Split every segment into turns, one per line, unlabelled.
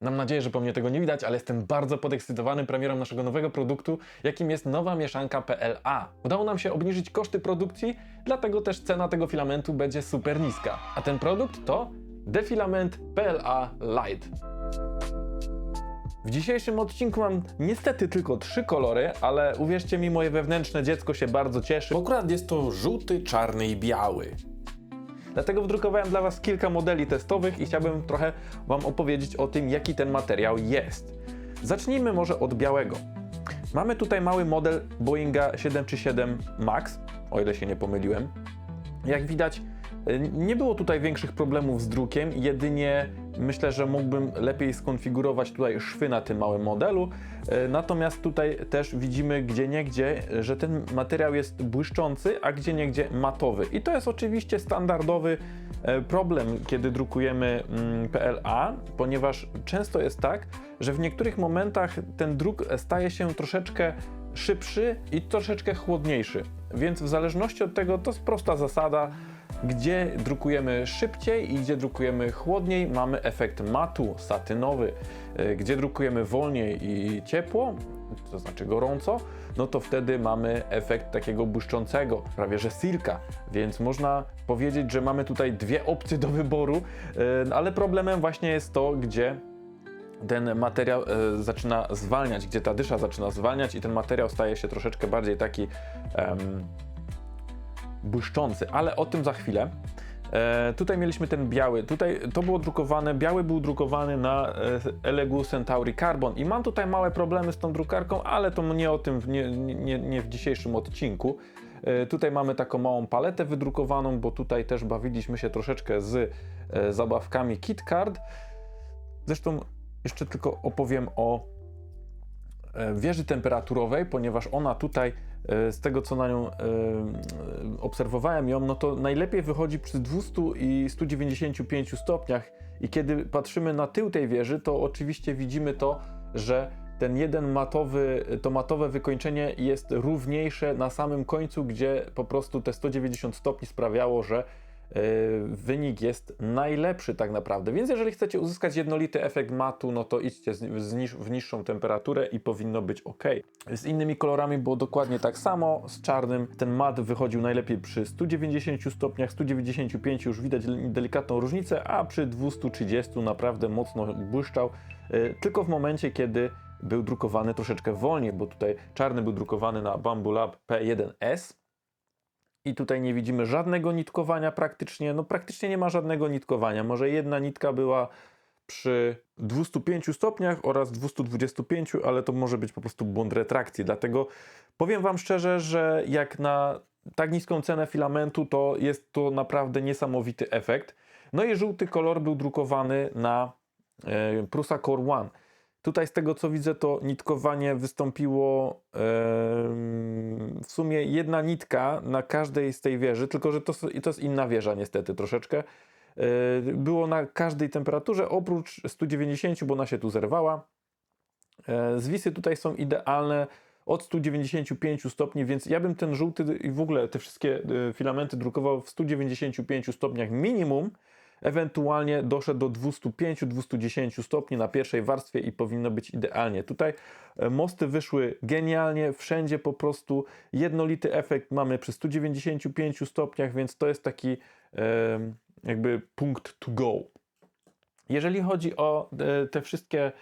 Mam nadzieję, że po mnie tego nie widać, ale jestem bardzo podekscytowany premierą naszego nowego produktu, jakim jest nowa mieszanka PLA. Udało nam się obniżyć koszty produkcji, dlatego też cena tego filamentu będzie super niska. A ten produkt to Defilament PLA Light. W dzisiejszym odcinku mam niestety tylko 3 kolory, ale uwierzcie mi, moje wewnętrzne dziecko się bardzo cieszy, bo akurat jest to żółty, czarny i biały. Dlatego wdrukowałem dla Was kilka modeli testowych i chciałbym trochę Wam opowiedzieć o tym, jaki ten materiał jest. Zacznijmy może od białego. Mamy tutaj mały model Boeinga 737 MAX, o ile się nie pomyliłem. Jak widać, nie było tutaj większych problemów z drukiem, jedynie myślę, że mógłbym lepiej skonfigurować tutaj szwy na tym małym modelu. Natomiast tutaj też widzimy gdzieniegdzie, że ten materiał jest błyszczący, a gdzieniegdzie matowy. I to jest oczywiście standardowy problem, kiedy drukujemy PLA, ponieważ często jest tak, że w niektórych momentach ten druk staje się troszeczkę szybszy i troszeczkę chłodniejszy. Więc w zależności od tego to jest prosta zasada, gdzie drukujemy szybciej i gdzie drukujemy chłodniej, mamy efekt matu, satynowy. Gdzie drukujemy wolniej i ciepło, to znaczy gorąco, no to wtedy mamy efekt takiego błyszczącego, prawie że silka. Więc można powiedzieć, że mamy tutaj dwie opcje do wyboru, ale problemem właśnie jest to, gdzie ten materiał zaczyna zwalniać, gdzie ta dysza zaczyna zwalniać i ten materiał staje się troszeczkę bardziej taki błyszczący, ale o tym za chwilę. Tutaj mieliśmy ten biały, tutaj to było drukowane, biały był drukowany na Elegoo Centauri Carbon i mam tutaj małe problemy z tą drukarką, ale to nie o tym, nie w dzisiejszym odcinku. Tutaj mamy taką małą paletę wydrukowaną, bo tutaj też bawiliśmy się troszeczkę z zabawkami KitKat. Zresztą jeszcze tylko opowiem o wieży temperaturowej, ponieważ ona tutaj, z tego co na nią obserwowałem ją, no to najlepiej wychodzi przy 200 i 195 stopniach i kiedy patrzymy na tył tej wieży, to oczywiście widzimy to, że ten jeden matowe wykończenie jest równiejsze na samym końcu, gdzie po prostu te 190 stopni sprawiało, że wynik jest najlepszy tak naprawdę. Więc jeżeli chcecie uzyskać jednolity efekt matu, no to idźcie w niższą temperaturę i powinno być ok. Z innymi kolorami było dokładnie tak samo. Z czarnym ten mat wychodził najlepiej przy 190 stopniach, 195 już widać delikatną różnicę, a przy 230 naprawdę mocno błyszczał, tylko w momencie, kiedy był drukowany troszeczkę wolniej, bo tutaj czarny był drukowany na Bambu Lab P1S. I tutaj nie widzimy żadnego nitkowania praktycznie, no praktycznie nie ma żadnego nitkowania. Może jedna nitka była przy 205 stopniach oraz 225, ale to może być po prostu błąd retrakcji. Dlatego powiem Wam szczerze, że jak na tak niską cenę filamentu, to jest to naprawdę niesamowity efekt. No i żółty kolor był drukowany na Prusa Core One. Tutaj z tego co widzę, to nitkowanie wystąpiło w sumie jedna nitka na każdej z tej wieży, tylko że to jest inna wieża niestety troszeczkę. Było na każdej temperaturze oprócz 190, bo ona się tu zerwała. Zwisy tutaj są idealne od 195 stopni, więc ja bym ten żółty i w ogóle te wszystkie filamenty drukował w 195 stopniach minimum. Ewentualnie doszedł do 205-210 stopni na pierwszej warstwie i powinno być idealnie. Tutaj mosty wyszły genialnie, wszędzie po prostu jednolity efekt mamy przy 195 stopniach, więc to jest taki jakby punkt to go. Jeżeli chodzi o te wszystkie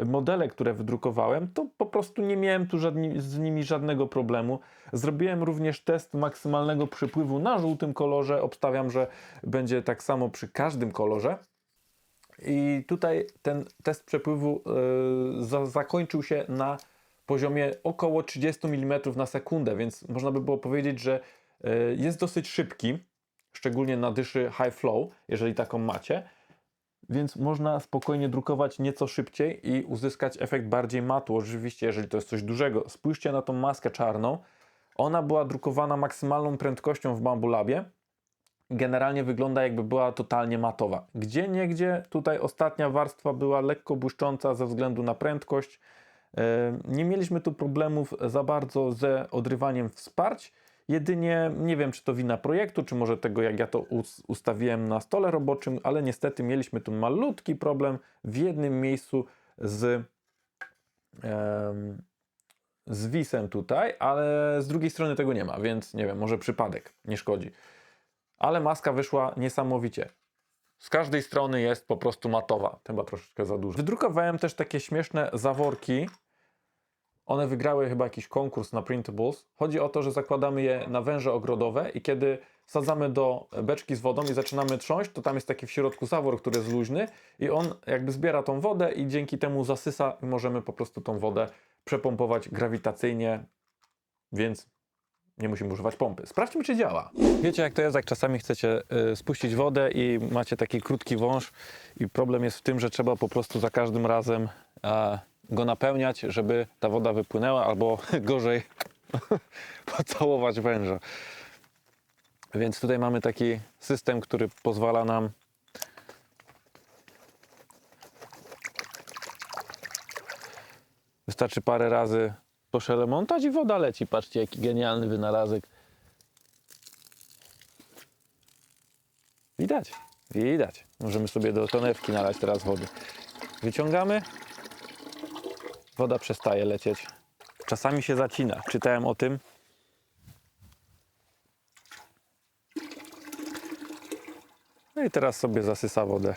modele, które wydrukowałem, to po prostu nie miałem tu z nimi żadnego problemu. Zrobiłem również test maksymalnego przepływu na żółtym kolorze. Obstawiam, że będzie tak samo przy każdym kolorze. I tutaj ten test przepływu zakończył się na poziomie około 30 mm na sekundę, więc można by było powiedzieć, że jest dosyć szybki, szczególnie na dyszy high flow, jeżeli taką macie. Więc można spokojnie drukować nieco szybciej i uzyskać efekt bardziej matu. Oczywiście, jeżeli to jest coś dużego. Spójrzcie na tą maskę czarną. Ona była drukowana maksymalną prędkością w Bambu Labie. Generalnie wygląda, jakby była totalnie matowa. Gdzieniegdzie tutaj ostatnia warstwa była lekko błyszcząca ze względu na prędkość. Nie mieliśmy tu problemów za bardzo ze odrywaniem wsparć. Jedynie nie wiem, czy to wina projektu, czy może tego, jak ja to ustawiłem na stole roboczym, ale niestety mieliśmy tu malutki problem w jednym miejscu z wisem tutaj, ale z drugiej strony tego nie ma, więc nie wiem, może przypadek, nie szkodzi. Ale maska wyszła niesamowicie. Z każdej strony jest po prostu matowa, chyba troszeczkę za dużo. Wydrukowałem też takie śmieszne zaworki. One wygrały chyba jakiś konkurs na Printables. Chodzi o to, że zakładamy je na węże ogrodowe i kiedy wsadzamy do beczki z wodą i zaczynamy trząść, to tam jest taki w środku zawór, który jest luźny i on jakby zbiera tą wodę i dzięki temu zasysa i możemy po prostu tą wodę przepompować grawitacyjnie, więc nie musimy używać pompy. Sprawdźmy, czy działa. Wiecie, jak to jest, jak czasami chcecie spuścić wodę i macie taki krótki wąż i problem jest w tym, że trzeba po prostu za każdym razem go napełniać, żeby ta woda wypłynęła, albo gorzej pocałować węża. Więc tutaj mamy taki system, który pozwala nam wystarczy parę razy poszelemontać i woda leci. Patrzcie, jaki genialny wynalazek. Widać? Widać. Możemy sobie do tonewki nalać teraz wody. Wyciągamy. Woda przestaje lecieć. Czasami się zacina. Czytałem o tym. No i teraz sobie zasysa wodę.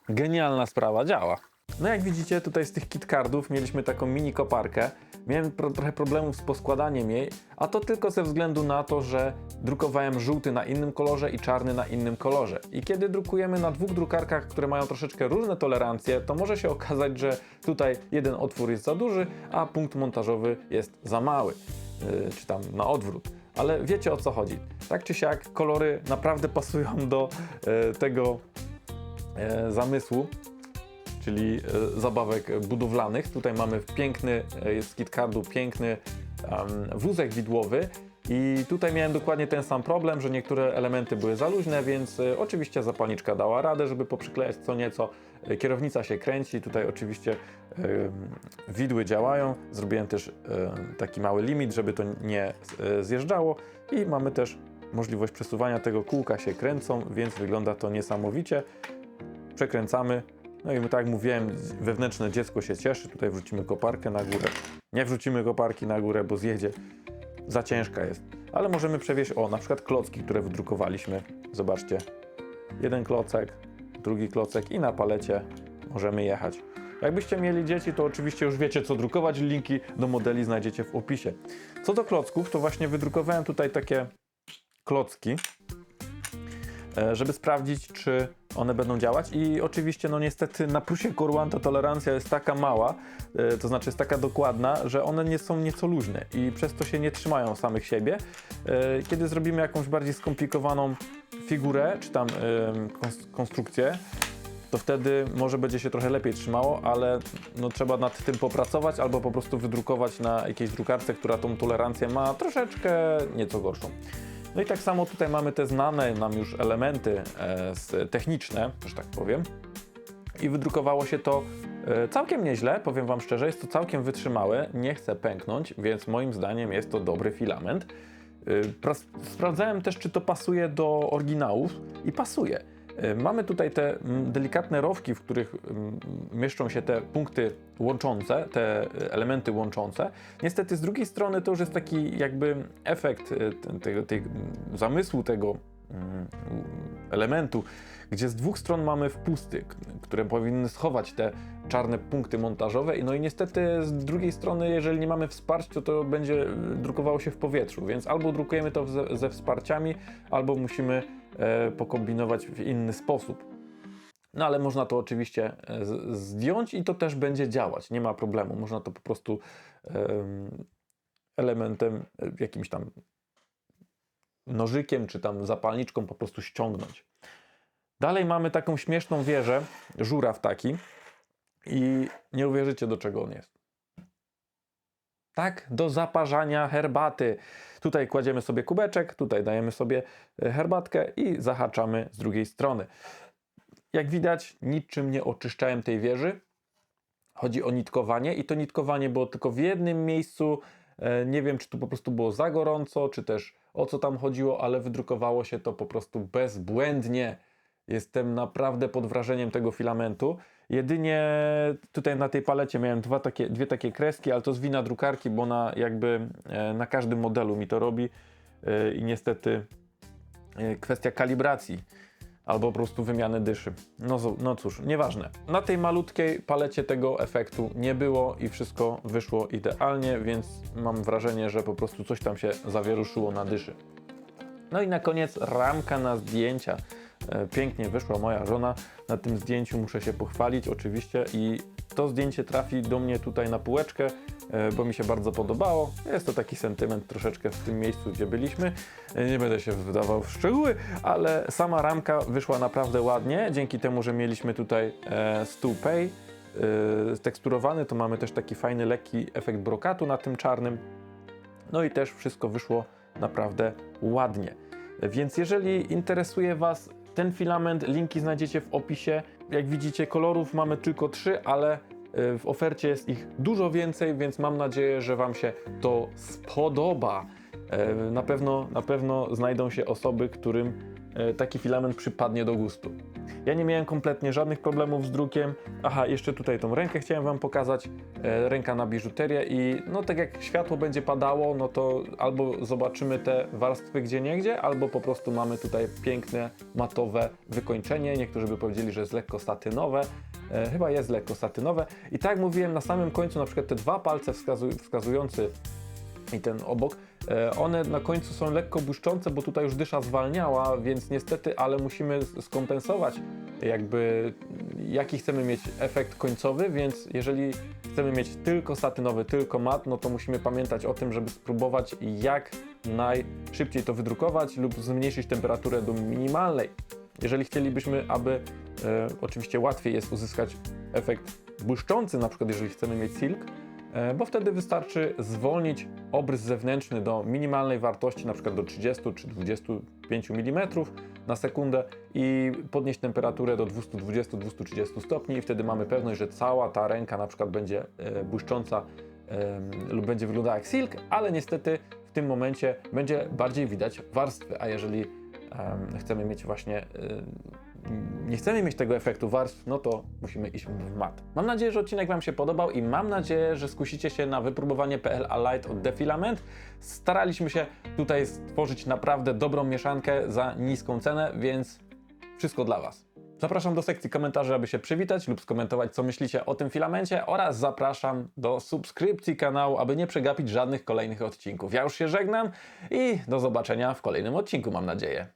Genialna sprawa, działa. No jak widzicie, tutaj z tych KitKardów mieliśmy taką mini koparkę. Miałem trochę problemów z poskładaniem jej, a to tylko ze względu na to, że drukowałem żółty na innym kolorze i czarny na innym kolorze. I kiedy drukujemy na dwóch drukarkach, które mają troszeczkę różne tolerancje, to może się okazać, że tutaj jeden otwór jest za duży, a punkt montażowy jest za mały. Czy tam na odwrót. Ale wiecie, o co chodzi. Tak czy siak kolory naprawdę pasują do tego zamysłu, czyli zabawek budowlanych. Tutaj mamy piękny, jest z KitKardu piękny wózek widłowy i tutaj miałem dokładnie ten sam problem, że niektóre elementy były za luźne, więc oczywiście zapalniczka dała radę, żeby poprzyklejać co nieco. Kierownica się kręci, tutaj oczywiście widły działają. Zrobiłem też taki mały limit, żeby to nie zjeżdżało i mamy też możliwość przesuwania tego, kółka się kręcą, więc wygląda to niesamowicie. Przekręcamy. No i tak jak mówiłem, wewnętrzne dziecko się cieszy. Tutaj wrzucimy koparkę na górę. Nie wrzucimy koparki na górę, bo zjedzie. Za ciężka jest. Ale możemy przewieźć, na przykład klocki, które wydrukowaliśmy. Zobaczcie. Jeden klocek, drugi klocek i na palecie możemy jechać. Jakbyście mieli dzieci, to oczywiście już wiecie, co drukować. Linki do modeli znajdziecie w opisie. Co do klocków, to właśnie wydrukowałem tutaj takie klocki, żeby sprawdzić, czy one będą działać i oczywiście, no niestety na plusie Corwan ta tolerancja jest taka mała, to znaczy jest taka dokładna, że one nie są nieco luźne i przez to się nie trzymają samych siebie. Kiedy zrobimy jakąś bardziej skomplikowaną figurę, czy tam konstrukcję, to wtedy może będzie się trochę lepiej trzymało, ale no, trzeba nad tym popracować albo po prostu wydrukować na jakiejś drukarce, która tą tolerancję ma troszeczkę nieco gorszą. No i tak samo tutaj mamy te znane nam już elementy techniczne, że tak powiem. I wydrukowało się to całkiem nieźle, powiem Wam szczerze, jest to całkiem wytrzymałe, nie chce pęknąć, więc moim zdaniem jest to dobry filament. Sprawdzałem też, czy to pasuje do oryginałów i pasuje. Mamy tutaj te delikatne rowki, w których mieszczą się te punkty łączące, te elementy łączące. Niestety z drugiej strony to już jest taki jakby efekt tego zamysłu tego elementu, gdzie z dwóch stron mamy wpusty, które powinny schować te czarne punkty montażowe. No i niestety z drugiej strony, jeżeli nie mamy wsparcia, to będzie drukowało się w powietrzu, więc albo drukujemy to ze wsparciami, albo musimy pokombinować w inny sposób. No ale można to oczywiście zdjąć i to też będzie działać, nie ma problemu. Można to po prostu elementem, jakimś tam nożykiem czy tam zapalniczką po prostu ściągnąć. Dalej mamy taką śmieszną wieżę, żuraw taki i nie uwierzycie, do czego on jest. Tak, do zaparzania herbaty. Tutaj kładziemy sobie kubeczek, tutaj dajemy sobie herbatkę i zahaczamy z drugiej strony. Jak widać, niczym nie oczyszczałem tej wieży. Chodzi o nitkowanie i to nitkowanie było tylko w jednym miejscu Nie wiem, czy tu po prostu było za gorąco, czy też o co tam chodziło, ale wydrukowało się to po prostu bezbłędnie. Jestem naprawdę pod wrażeniem tego filamentu. Jedynie tutaj na tej palecie miałem dwie takie kreski, ale to z wina drukarki, bo ona jakby na każdym modelu mi to robi i niestety kwestia kalibracji albo po prostu wymiany dyszy. No cóż, nieważne. Na tej malutkiej palecie tego efektu nie było i wszystko wyszło idealnie, więc mam wrażenie, że po prostu coś tam się zawieruszyło na dyszy. No i na koniec ramka na zdjęcia. Pięknie wyszła moja żona. Na tym zdjęciu muszę się pochwalić oczywiście i to zdjęcie trafi do mnie tutaj na półeczkę, bo mi się bardzo podobało. Jest to taki sentyment troszeczkę w tym miejscu, gdzie byliśmy. Nie będę się wdawał w szczegóły, ale sama ramka wyszła naprawdę ładnie. Dzięki temu, że mieliśmy tutaj stół Pay teksturowany, to mamy też taki fajny, lekki efekt brokatu na tym czarnym. No i też wszystko wyszło naprawdę ładnie. Więc jeżeli interesuje Was ten filament, linki znajdziecie w opisie. Jak widzicie, kolorów mamy tylko 3, ale w ofercie jest ich dużo więcej, więc mam nadzieję, że Wam się to spodoba. Na pewno znajdą się osoby, którym taki filament przypadnie do gustu. Ja nie miałem kompletnie żadnych problemów z drukiem. Aha, jeszcze tutaj tą rękę chciałem Wam pokazać. Ręka na biżuterię i no tak jak światło będzie padało, no to albo zobaczymy te warstwy gdzieniegdzie, albo po prostu mamy tutaj piękne, matowe wykończenie. Niektórzy by powiedzieli, że jest lekko satynowe. Chyba jest lekko satynowe. I tak jak mówiłem, na samym końcu na przykład te dwa palce wskazujący i ten obok, one na końcu są lekko błyszczące, bo tutaj już dysza zwalniała, więc niestety, ale musimy skompensować jakby jaki chcemy mieć efekt końcowy, więc jeżeli chcemy mieć tylko satynowy, tylko mat, no to musimy pamiętać o tym, żeby spróbować jak najszybciej to wydrukować lub zmniejszyć temperaturę do minimalnej. Jeżeli chcielibyśmy, aby oczywiście łatwiej jest uzyskać efekt błyszczący, na przykład jeżeli chcemy mieć silk, bo wtedy wystarczy zwolnić obrys zewnętrzny do minimalnej wartości, na przykład do 30 czy 25 mm na sekundę i podnieść temperaturę do 220-230 stopni i wtedy mamy pewność, że cała ta ręka na przykład będzie błyszcząca lub będzie wyglądała jak silk, ale niestety w tym momencie będzie bardziej widać warstwy, a jeżeli chcemy mieć właśnie nie chcemy mieć tego efektu warstw, no to musimy iść w mat. Mam nadzieję, że odcinek Wam się podobał i mam nadzieję, że skusicie się na wypróbowanie PLA Light od Defilament. Staraliśmy się tutaj stworzyć naprawdę dobrą mieszankę za niską cenę, więc wszystko dla Was. Zapraszam do sekcji komentarzy, aby się przywitać lub skomentować, co myślicie o tym filamencie oraz zapraszam do subskrypcji kanału, aby nie przegapić żadnych kolejnych odcinków. Ja już się żegnam i do zobaczenia w kolejnym odcinku, mam nadzieję.